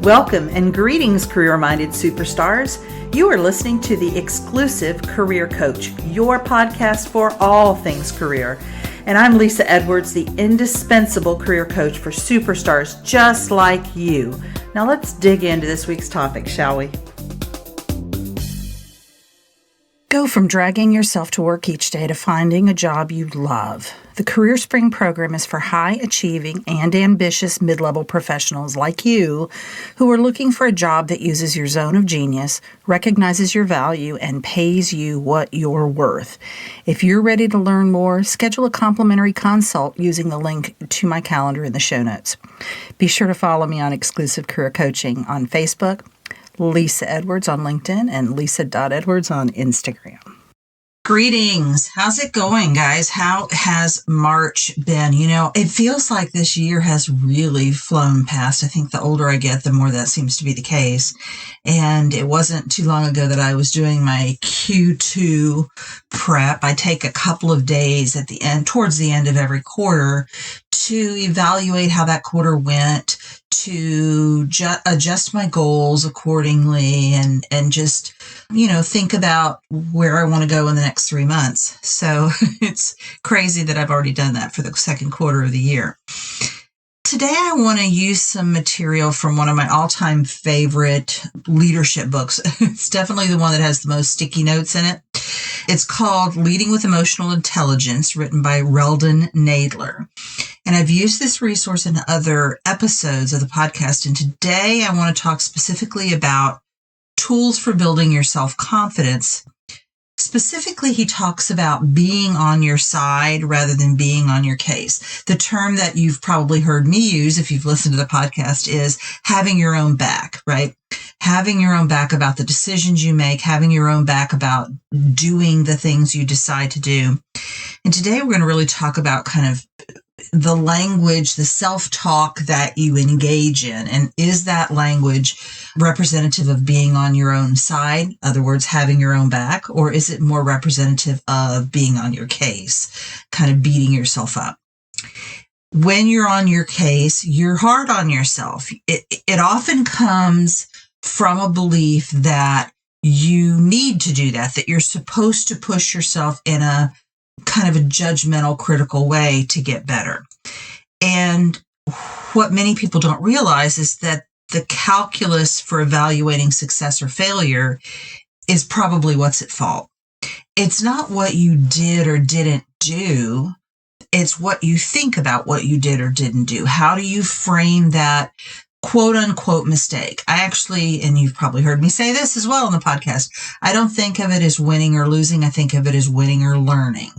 Welcome and greetings, career-minded superstars. You are listening to the exclusive Career Coach, your podcast for all things career. And I'm Lisa Edwards, the indispensable career coach for superstars just like you. Now let's dig into this week's topic, shall we? Go from dragging yourself to work each day to finding a job you love. The Career Spring program is for high-achieving and ambitious mid-level professionals like you who are looking for a job that uses your zone of genius, recognizes your value, and pays you what you're worth. If you're ready to learn more, schedule a complimentary consult using the link to my calendar in the show notes. Be sure to follow me on Exclusive Career Coaching on Facebook, Lisa Edwards on LinkedIn, and Lisa.Edwards on Instagram. Greetings. How's it going, guys? How has March been? You know, it feels like this year has really flown past. I think the older I get, the more that seems to be the case. And it wasn't too long ago that I was doing my Q2 prep. I take a couple of days at the end, towards the end of every quarter, to evaluate how that quarter went, to adjust my goals accordingly, and just, you know, think about where I want to go in the next 3 months. So it's crazy that I've already done that for the second quarter of the year. Today, I want to use some material from one of my all-time favorite leadership books. It's definitely the one that has the most sticky notes in it. It's called Leading with Emotional Intelligence, written by Reldon Nadler. And I've used this resource in other episodes of the podcast. And today, I want to talk specifically about tools for building your self-confidence. Specifically, he talks about being on your side rather than being on your case. The term that you've probably heard me use, if you've listened to the podcast, is having your own back, right? Having your own back about the decisions you make, having your own back about doing the things you decide to do. And today we're going to really talk about kind of the language, the self-talk that you engage in. And is that language representative of being on your own side? In other words, having your own back? Or is it more representative of being on your case, kind of beating yourself up? When you're on your case, you're hard on yourself. It often comes from a belief that you need to do that you're supposed to push yourself in a kind of a judgmental, critical way to get better. And what many people don't realize is that the calculus for evaluating success or failure is probably what's at fault. It's not what you did or didn't do. It's what you think about what you did or didn't do. How do you frame that quote unquote mistake? I actually, and you've probably heard me say this as well in the podcast, I don't think of it as winning or losing. I think of it as winning or learning,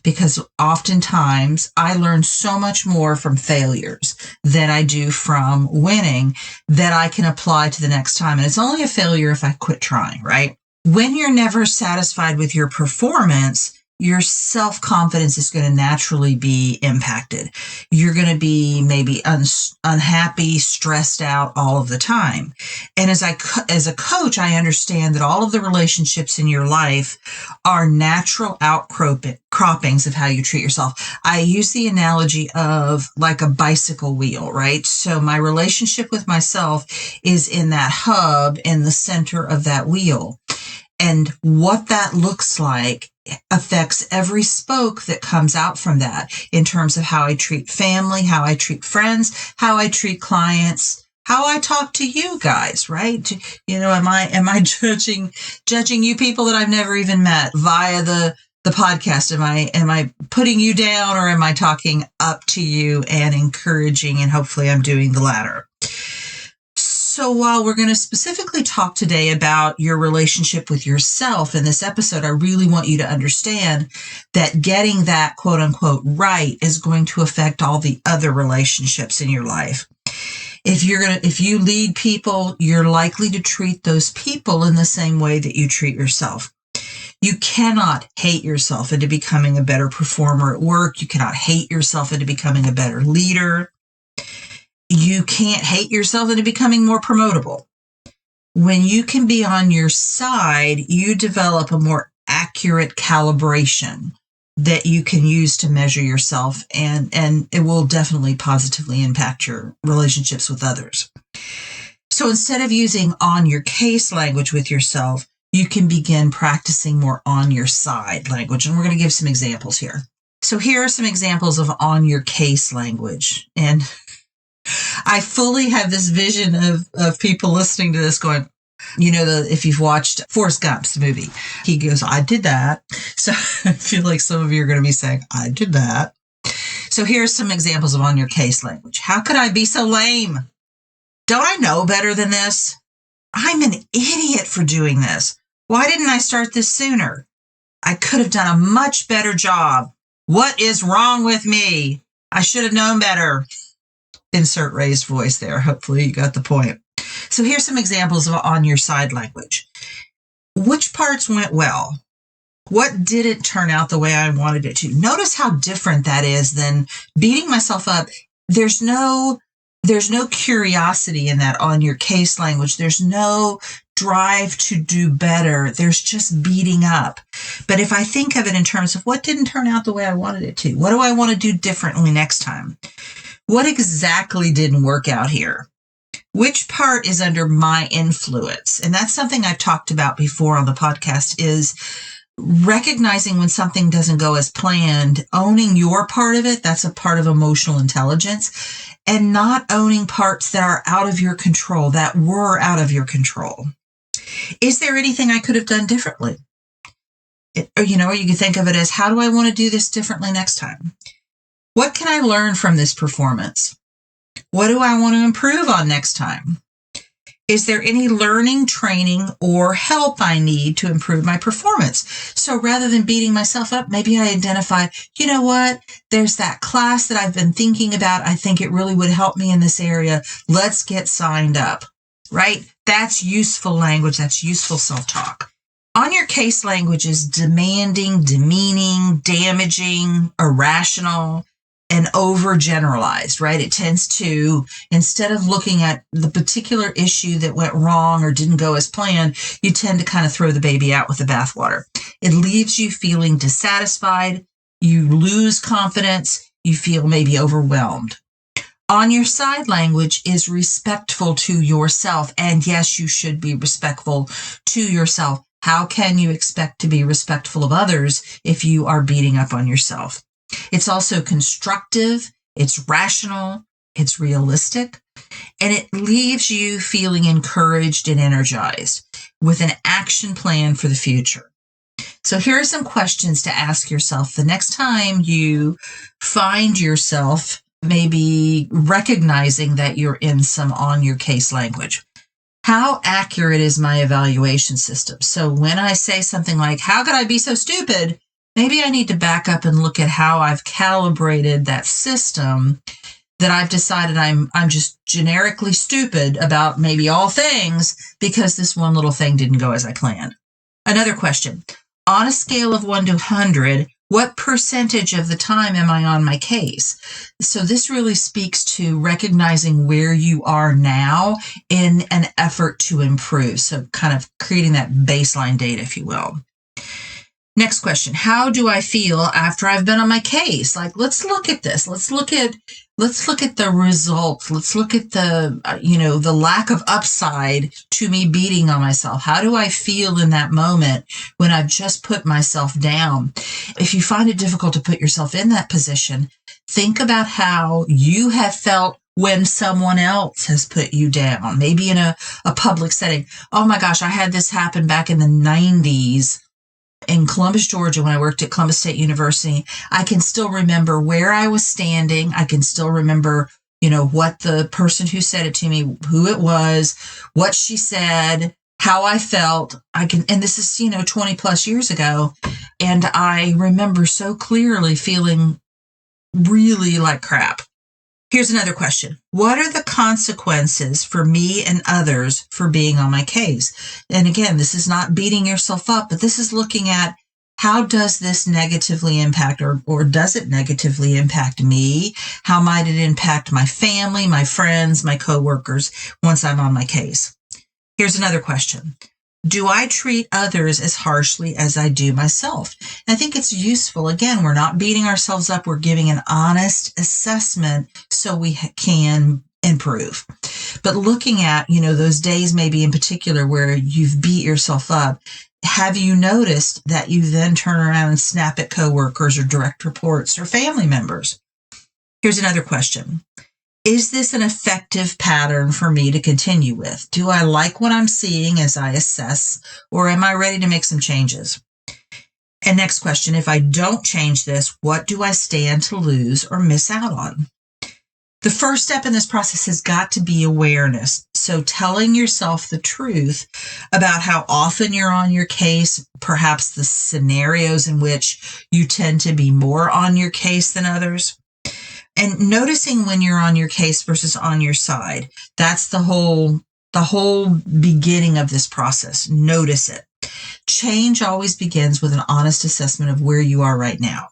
because oftentimes I learn so much more from failures than I do from winning that I can apply to the next time. And it's only a failure if I quit trying, right? When you're never satisfied with your performance, your self-confidence is going to naturally be impacted. You're going to be maybe unhappy, stressed out all of the time. And as a coach, I understand that all of the relationships in your life are natural outcroppings of how you treat yourself. I use the analogy of like a bicycle wheel, right? So my relationship with myself is in that hub in the center of that wheel. And what that looks like affects every spoke that comes out from that in terms of how I treat family, how I treat friends, how I treat clients, how I talk to you guys, right? You know, am I judging you people that I've never even met via the podcast? Am I putting you down, or am I talking up to you and encouraging, and hopefully I'm doing the latter? So while we're going to specifically talk today about your relationship with yourself in this episode, I really want you to understand that getting that quote unquote right is going to affect all the other relationships in your life. If you lead people, you're likely to treat those people in the same way that you treat yourself. You cannot hate yourself into becoming a better performer at work. You cannot hate yourself into becoming a better leader. You can't hate yourself into becoming more promotable. When you can be on your side, you develop a more accurate calibration that you can use to measure yourself, and it will definitely positively impact your relationships with others. So instead of using on your case language with yourself, you can begin practicing more on your side language. And we're going to give some examples here. So here are some examples of on your case language. And I fully have this vision of people listening to this going, if you've watched Forrest Gump's movie, he goes, I did that. So I feel like some of you are going to be saying, I did that. So here's some examples of on your case language. How could I be so lame? Don't I know better than this? I'm an idiot for doing this. Why didn't I start this sooner? I could have done a much better job. What is wrong with me? I should have known better. Insert raised voice there. Hopefully you got the point. So here's some examples of on your side language. Which parts went well? What didn't turn out the way I wanted it to? Notice how different that is than beating myself up. There's no curiosity in that on your case language. There's no drive to do better. There's just beating up. But if I think of it in terms of what didn't turn out the way I wanted it to, what do I want to do differently next time? What exactly didn't work out here? Which part is under my influence? And that's something I've talked about before on the podcast, is recognizing when something doesn't go as planned, owning your part of it. That's a part of emotional intelligence, and not owning parts that are out of your control, that were out of your control. Is there anything I could have done differently? Or you can think of it as, how do I want to do this differently next time? What can I learn from this performance? What do I want to improve on next time? Is there any learning, training, or help I need to improve my performance? So rather than beating myself up, maybe I identify, there's that class that I've been thinking about. I think it really would help me in this area. Let's get signed up, right? That's useful language. That's useful self-talk. On your case language is demanding, demeaning, damaging, irrational, and overgeneralized, right? It tends to, instead of looking at the particular issue that went wrong or didn't go as planned, you tend to kind of throw the baby out with the bathwater. It leaves you feeling dissatisfied. You lose confidence. You feel maybe overwhelmed. On your side language is respectful to yourself. And yes, you should be respectful to yourself. How can you expect to be respectful of others if you are beating up on yourself? It's also constructive, it's rational, it's realistic, and it leaves you feeling encouraged and energized with an action plan for the future. So here are some questions to ask yourself the next time you find yourself maybe recognizing that you're in some on your case language. How accurate is my evaluation system? So when I say something like, how could I be so stupid? Maybe I need to back up and look at how I've calibrated that system, that I've decided I'm just generically stupid about maybe all things because this one little thing didn't go as I planned. Another question. On a scale of 1 to 100, what percentage of the time am I on my case? So this really speaks to recognizing where you are now in an effort to improve. So kind of creating that baseline data, if you will. Next question. How do I feel after I've been on my case? Like, let's look at this. Let's look at the results. Let's look at the lack of upside to me beating on myself. How do I feel in that moment when I've just put myself down? If you find it difficult to put yourself in that position, think about how you have felt when someone else has put you down, maybe in a public setting. Oh my gosh, I had this happen back in the 90s. In Columbus, Georgia, when I worked at Columbus State University. I can still remember where I was standing. I can still remember, what the person who said it to me, who it was, what she said, how I felt. And this is, 20 plus years ago. And I remember so clearly feeling really like crap. Here's another question. What are the consequences for me and others for being on my case? And again, this is not beating yourself up, but this is looking at how does this negatively impact or does it negatively impact me? How might it impact my family, my friends, my coworkers once I'm on my case? Here's another question. Do I treat others as harshly as I do myself? And I think it's useful. Again, we're not beating ourselves up. We're giving an honest assessment so we can improve. But looking at, those days maybe in particular where you've beat yourself up, have you noticed that you then turn around and snap at coworkers or direct reports or family members? Here's another question. Is this an effective pattern for me to continue with? Do I like what I'm seeing as I assess, or am I ready to make some changes? And next question, if I don't change this, what do I stand to lose or miss out on? The first step in this process has got to be awareness. So telling yourself the truth about how often you're on your case, perhaps the scenarios in which you tend to be more on your case than others. And noticing when you're on your case versus on your side. That's the whole beginning of this process. Notice it. Change always begins with an honest assessment of where you are right now.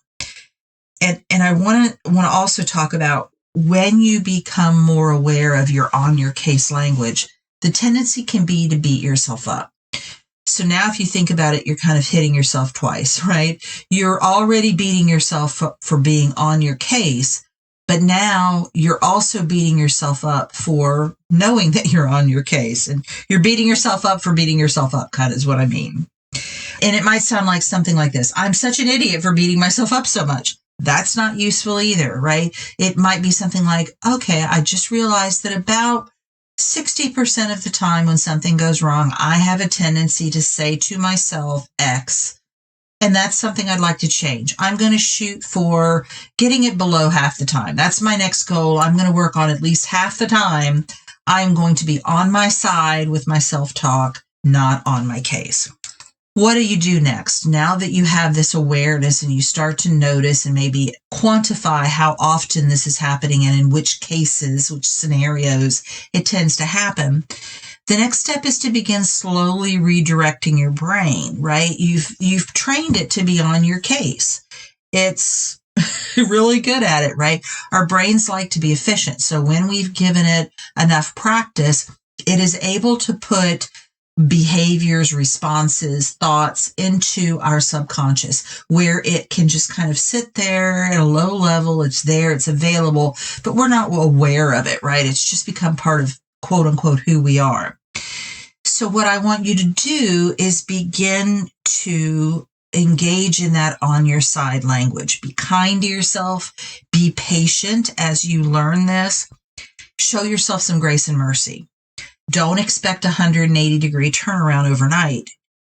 And I want to also talk about when you become more aware of your on your case language, the tendency can be to beat yourself up. So now if you think about it, you're kind of hitting yourself twice, right? You're already beating yourself for being on your case, but now you're also beating yourself up for knowing that you're on your case, and you're beating yourself up for beating yourself up, kind of is what I mean. And it might sound like something like this. I'm such an idiot for beating myself up so much. That's not useful either, right? It might be something like, okay, I just realized that about 60% of the time when something goes wrong, I have a tendency to say to myself X, and that's something I'd like to change. I'm going to shoot for getting it below half the time. That's my next goal. I'm going to work on at least half the time. I'm going to be on my side with my self-talk, not on my case. What do you do next? Now that you have this awareness and you start to notice and maybe quantify how often this is happening and in which cases, which scenarios it tends to happen, the next step is to begin slowly redirecting your brain, right? You've trained it to be on your case. It's really good at it, right? Our brains like to be efficient. So when we've given it enough practice, it is able to put behaviors, responses, thoughts into our subconscious, where it can just kind of sit there at a low level. It's there, it's available, but we're not aware of it, right? It's just become part of quote unquote who we are. So what I want you to do is begin to engage in that on your side language. Be kind to yourself. Be patient as you learn this. Show yourself some grace and mercy. Don't expect a 180-degree turnaround overnight,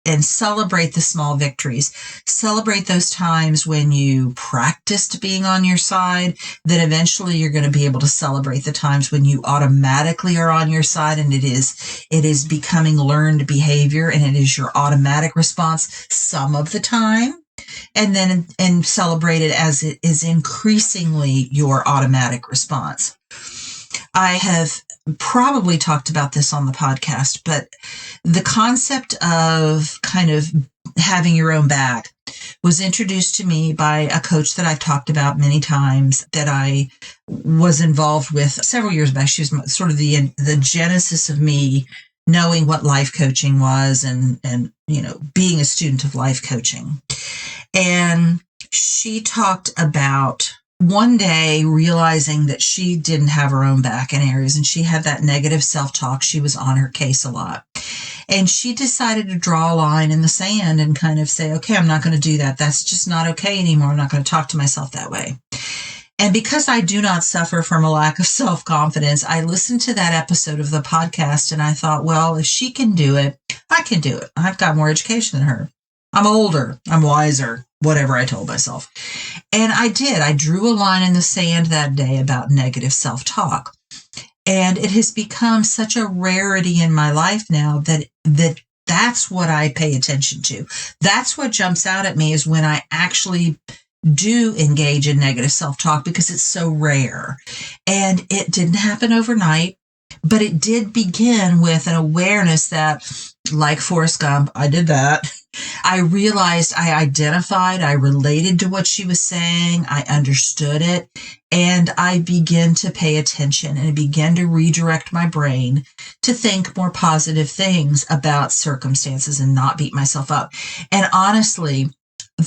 and celebrate the small victories. Celebrate those times when you practiced being on your side, then eventually you're going to be able to celebrate the times when you automatically are on your side, and it is becoming learned behavior, and it is your automatic response some of the time. And celebrate it as it is increasingly your automatic response. I have probably talked about this on the podcast, but the concept of kind of having your own back was introduced to me by a coach that I've talked about many times that I was involved with several years back. She was sort of the genesis of me knowing what life coaching was and being a student of life coaching. And she talked about one day realizing that she didn't have her own back in areas, and she had that negative self-talk. She was on her case a lot. And she decided to draw a line in the sand and kind of say, okay, I'm not going to do that. That's just not okay anymore. I'm not going to talk to myself that way. And because I do not suffer from a lack of self-confidence, I listened to that episode of the podcast and I thought, well, if she can do it, I can do it. I've got more education than her. I'm older. I'm wiser. Whatever I told myself. And I did. I drew a line in the sand that day about negative self-talk. And it has become such a rarity in my life now that that's what I pay attention to. That's what jumps out at me is when I actually do engage in negative self-talk, because it's so rare. And it didn't happen overnight, but it did begin with an awareness that, like Forrest Gump, I did that. I realized I identified, I related to what she was saying, I understood it, and I began to pay attention and began to redirect my brain to think more positive things about circumstances and not beat myself up. And honestly,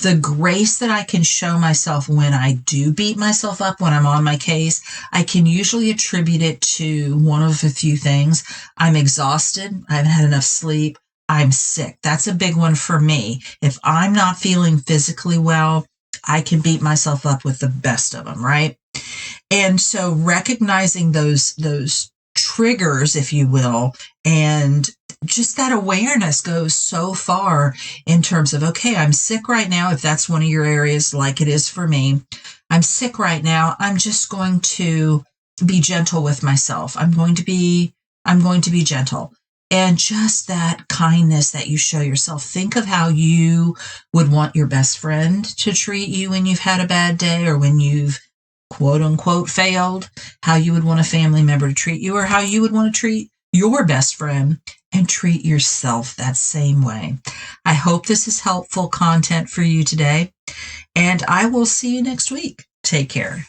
the grace that I can show myself when I do beat myself up, when I'm on my case, I can usually attribute it to one of a few things. I'm exhausted. I haven't had enough sleep. I'm sick. That's a big one for me. If I'm not feeling physically well, I can beat myself up with the best of them, right? And so recognizing those triggers, if you will, and just that awareness goes so far in terms of, okay, I'm sick right now. If that's one of your areas, like it is for me, I'm sick right now. I'm just going to be gentle with myself. I'm going to be gentle. And just that kindness that you show yourself. Think of how you would want your best friend to treat you when you've had a bad day or when you've quote unquote failed, how you would want a family member to treat you, or how you would want to treat your best friend, and treat yourself that same way. I hope this is helpful content for you today, and I will see you next week. Take care.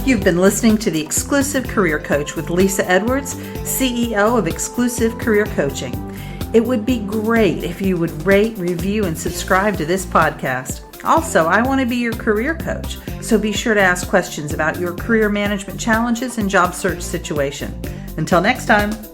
You've been listening to The Exclusive Career Coach with Lisa Edwards, CEO of Exclusive Career Coaching. It would be great if you would rate, review, and subscribe to this podcast. Also, I want to be your career coach, so be sure to ask questions about your career management challenges and job search situation. Until next time.